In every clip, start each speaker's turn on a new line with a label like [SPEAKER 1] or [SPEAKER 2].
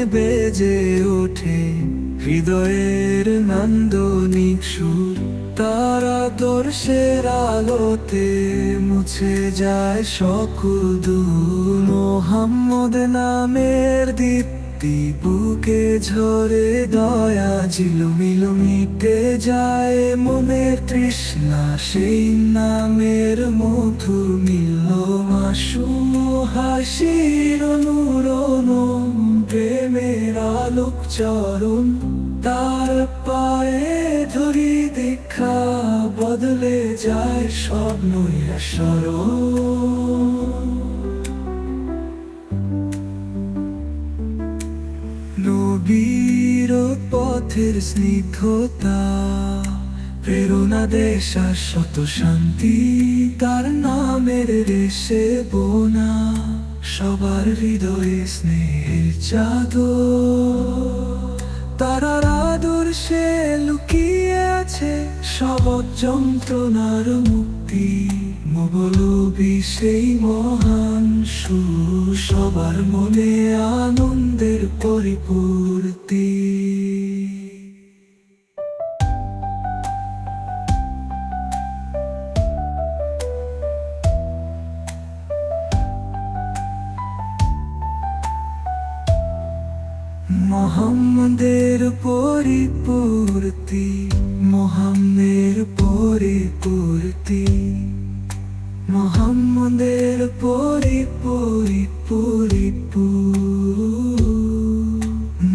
[SPEAKER 1] বেজে ওঠে হৃদয়ের নান্দনিক সুর। তার আদর্শের আলোতে মুছে যায় সকল দূর। মোহাম্মদ নামের দীপ্তি বুকে ঝরে দয়া ঝিলমিল মিটে যায় মনের তৃষ্ণা। সেই নামের মধুর মিলল মাসুম হাসির অনুরণন। প্রেমের আলোক চরণ তার পায়ে ধরি দেখা বদলে যায় স্বপ্নই স্মরণ। নবীর পথের স্নিগ্ধতা প্রেরণা দেয় শাশ্বত শান্তি। তার নামের রেশে বোনা সবার হৃদয়ে স্নেহের চাদর। তারার আদর্শে লুকিয়ে আছে সব যন্ত্রণার মুক্তি। মৌলবী সেই মহান সুর সবার মনে আনন্দের পরিপূর্তি। মোহাম্মদের পরিপূর্তি, মোহাম্মের পরিপূর্তি, মোহাম্মদের পরিপূর্তি।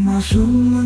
[SPEAKER 1] মাসুম